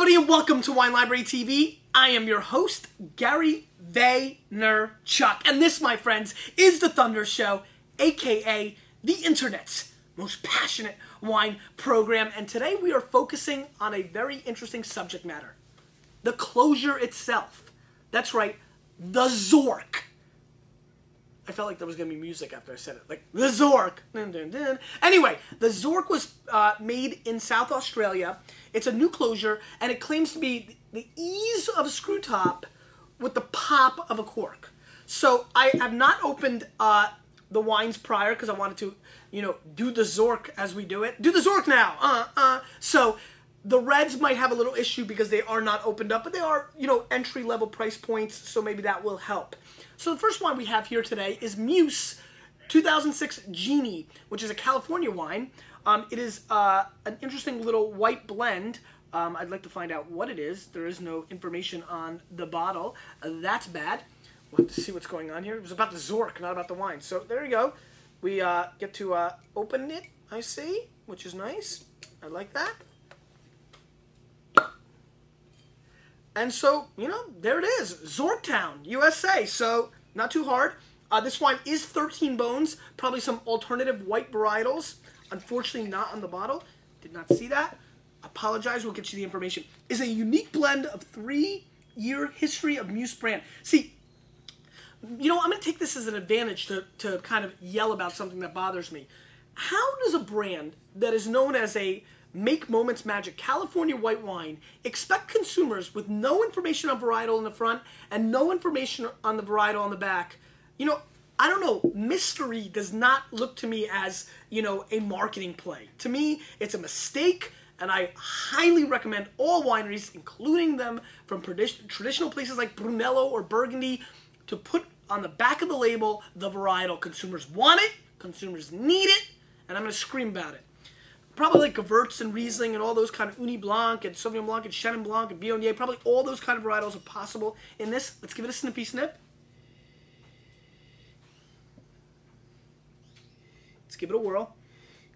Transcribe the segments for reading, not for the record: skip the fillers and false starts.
everybody, and welcome to Wine Library TV. I am your host, Gary Vaynerchuk. And this, my friends, is the Thunder Show, aka the internet's most passionate wine program. And today we are focusing on a very interesting subject matter. The closure itself. That's right, the Zork. I felt like there was going to be music after I said it. Like, the Zork. Dun, dun, dun. Anyway, the Zork was made in South Australia. It's a new closure, and it claims to be the ease of a screw top with the pop of a cork. So I have not opened the wines prior because I wanted to, do the Zork as we do it. Do the Zork now. So the reds might have a little issue because they are not opened up, but they are, entry-level price points, so maybe that will help. So the first wine we have here today is Meuse 2006 Genie, which is a California wine. It is an interesting little white blend. I'd like to find out what it is. There is no information on the bottle. That's bad. We'll have to see what's going on here. It was about the Zork, not about the wine. So there you go. We get to open it, I see, which is nice. I like that. And so, there it is. Zorktown, USA. So, not too hard. This wine is 13 bones. Probably some alternative white varietals. Unfortunately, not on the bottle. Did not see that. Apologize. We'll get you the information. Is a unique blend of 3-year history of Meuse brand. See, I'm going to take this as an advantage to kind of yell about something that bothers me. How does a brand that is known as a Make Moments Magic California white wine expect consumers with no information on varietal in the front and no information on the varietal on the back? I don't know. Mystery does not look to me as, a marketing play. To me, it's a mistake, and I highly recommend all wineries, including them from traditional places like Brunello or Burgundy, to put on the back of the label the varietal. Consumers want it, consumers need it, and I'm going to scream about it. Probably like Gewurz and Riesling and all those kind of Uni Blanc and Sauvignon Blanc and Chenin Blanc and Viognier. Probably all those kind of varietals are possible in this. Let's give it a snippy snip. Let's give it a whirl.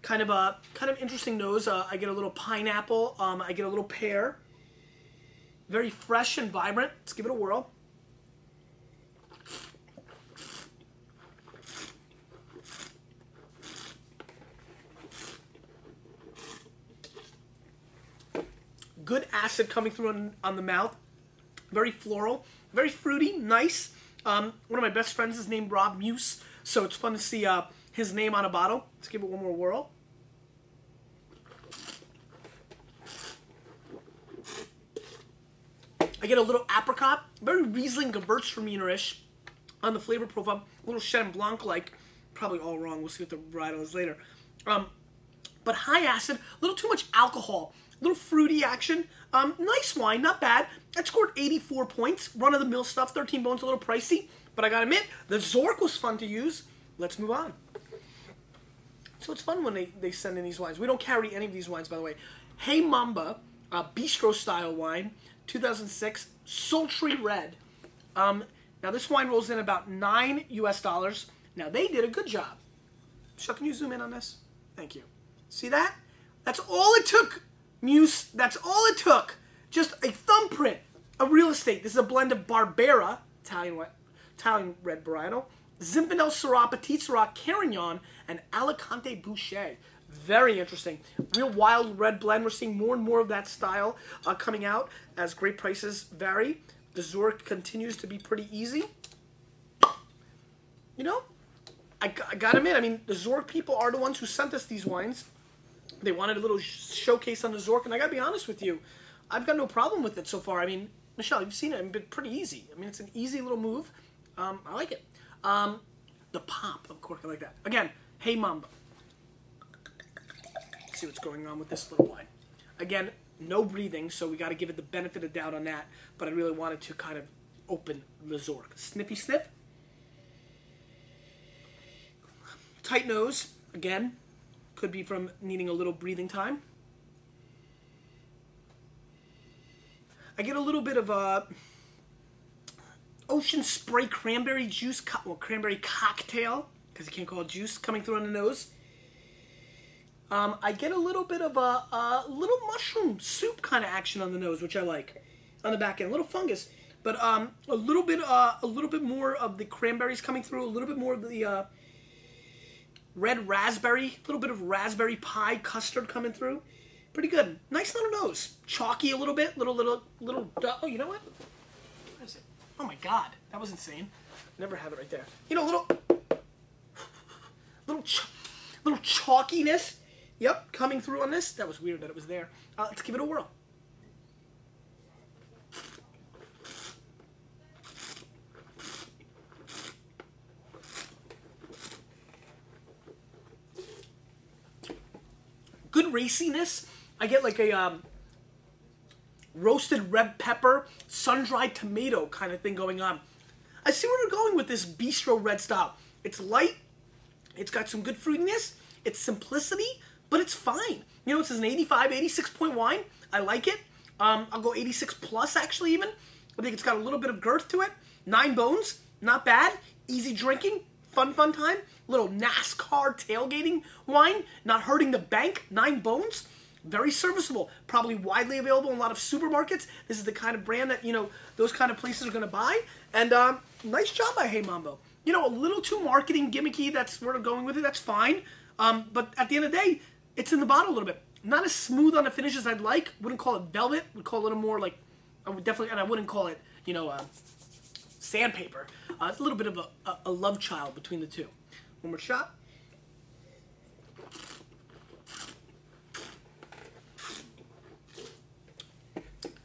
Kind of interesting nose. I get a little pineapple. I get a little pear. Very fresh and vibrant. Let's give it a whirl. Good acid coming through on the mouth. Very floral. Very fruity. Nice. One of my best friends is named Rob Meuse, so it's fun to see his name on a bottle. Let's give it one more whirl. I get a little apricot. Very Riesling Gewürztraminer-ish on the flavor profile. A little Chenin Blanc-like. Probably all wrong. We'll see what the varietal is later. But high acid. A little too much alcohol. Little fruity action. Nice wine, not bad. I scored 84 points. Run-of-the-mill stuff. 13 bones, a little pricey. But I gotta admit, the Zork was fun to use. Let's move on. So it's fun when they send in these wines. We don't carry any of these wines, by the way. Hey Mambo Bistro style wine, 2006, sultry red. Now this wine rolls in about $9 US. Now they did a good job. Chuck, can you zoom in on this? Thank you. See that? That's all it took. Meuse, that's all it took. Just a thumbprint of real estate. This is a blend of Barbera, Italian red varietal, Zinfandel Syrah, Petit Syrah, Carignan, and Alicante Bouschet. Very interesting. Real wild red blend. We're seeing more and more of that style coming out as grape prices vary. The Zork continues to be pretty easy. I gotta admit, the Zork people are the ones who sent us these wines. They wanted a little showcase on the Zork, and I gotta be honest with you, I've got no problem with it so far. Michelle, you've seen it. It's been pretty easy. It's an easy little move. I like it. The pop of cork, I like that. Again, Hey Mambo. Let's see what's going on with this little wine. Again, no breathing, so we gotta give it the benefit of doubt on that, but I really wanted to kind of open the Zork. Snippy snip. Tight nose, again. Could be from needing a little breathing time. I get a little bit of ocean spray cranberry juice, cranberry cocktail, because you can't call it juice, coming through on the nose. I get a little bit of a little mushroom soup kind of action on the nose, which I like. On the back end, a little fungus, but a little bit more of the cranberries coming through, a little bit more of the red raspberry, a little bit of raspberry pie custard coming through. Pretty good. Nice little nose. Chalky a little bit. Little. Oh, you know what? What is it? Oh my God, that was insane. Never have it right there. You know, little chalkiness. Yep, coming through on this. That was weird that it was there. Let's give it a whirl. Good raciness. I get like a roasted red pepper, sun-dried tomato kind of thing going on. I see where they're going with this Bistro Red style. It's light. It's got some good fruitiness. It's simplicity, but it's fine. You know, this is an 85, 86 point wine. I like it. I'll go 86 plus actually even. I think it's got a little bit of girth to it. 9 bones. Not bad. Easy drinking. Fun time. Little NASCAR tailgating wine. Not hurting the bank. 9 bones. Very serviceable. Probably widely available in a lot of supermarkets. This is the kind of brand that, you know, those kind of places are going to buy. And nice job by Hey Mambo. You know, a little too marketing gimmicky. That's where they're going with it. That's fine. But at the end of the day, it's in the bottle a little bit. Not as smooth on the finish as I'd like. Wouldn't call it velvet. Would call it a little more like, I would definitely, and I wouldn't call it, you know, sandpaper. It's a little bit of a love child between the two. One more shot.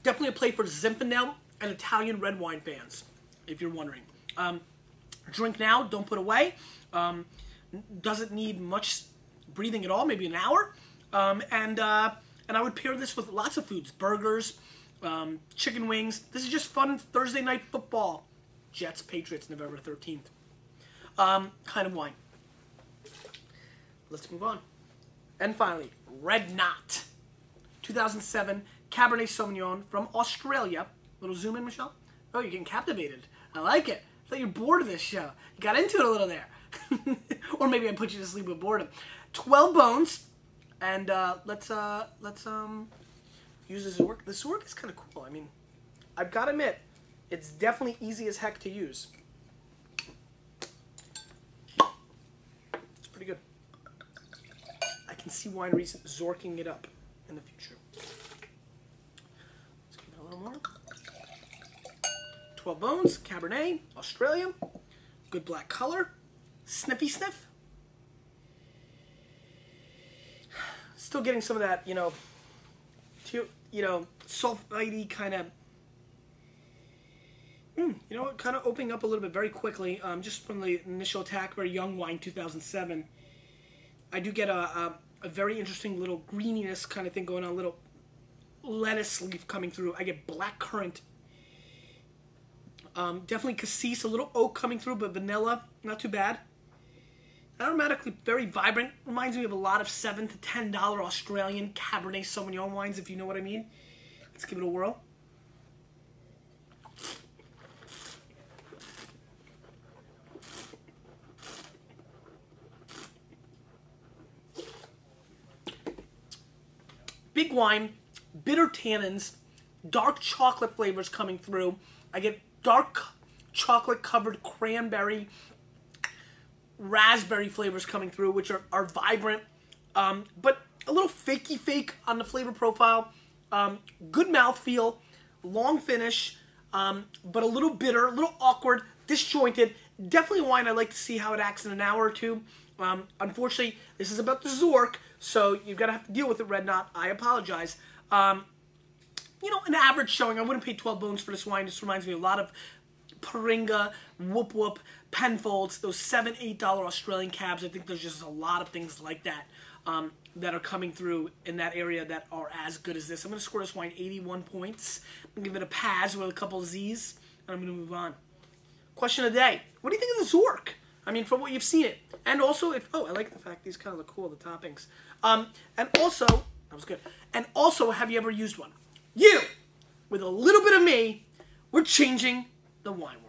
Definitely a play for Zinfandel and Italian red wine fans, if you're wondering. Drink now, don't put away. Doesn't need much breathing at all, maybe an hour. And I would pair this with lots of foods, burgers, chicken wings. This is just fun Thursday night football. Jets, Patriots, November 13th. Kind of wine. Let's move on. And finally, Red Knot. 2007 Cabernet Sauvignon from Australia. Little zoom in, Michelle. Oh, you're getting captivated. I like it. I thought you were bored of this show. You got into it a little there. Or maybe I put you to sleep with boredom. 12 bones. And let's use the Zork. The Zork is kind of cool. I mean, I've got to admit, it's definitely easy as heck to use. It's pretty good. I can see wineries Zorking it up in the future. Let's give it a little more. 12 bones, Cabernet, Australia. Good black color. Sniffy sniff. Still getting some of that, you know, sulfite kind of, you know, kind of opening up a little bit very quickly, just from the initial attack. Very young wine, 2007. I do get a very interesting little greeniness kind of thing going on, a little lettuce leaf coming through. I get black currant. Definitely cassis, a little oak coming through, but vanilla, not too bad. Aromatically very vibrant. Reminds me of a lot of $7 to $10 Australian Cabernet Sauvignon wines, if you know what I mean. Let's give it a whirl. Big wine, bitter tannins, dark chocolate flavors coming through. I get dark chocolate covered cranberry, raspberry flavors coming through, which are vibrant, but a little fakey fake on the flavor profile. Good mouthfeel, long finish, but a little bitter, a little awkward, disjointed. Definitely a wine I'd like to see how it acts in an hour or two. Unfortunately, this is about the Zork, so you're going to have to deal with it, Red Knot. I apologize. You know, an average showing. I wouldn't pay 12 bones for this wine. This reminds me a lot of Paringa, Whoop Whoop, Penfolds, those $7, $8 Australian cabs. I think there's just a lot of things like that that are coming through in that area that are as good as this. I'm going to score this wine 81 points. I'm going to give it a pass with a couple of Z's, and I'm going to move on. Question of the day. What do you think of the Zork? I mean, from what you've seen it. And also, I like the fact these kind of look cool, the toppings. And also, that was good. And also, have you ever used one? You, with a little bit of me, we're changing the wine world.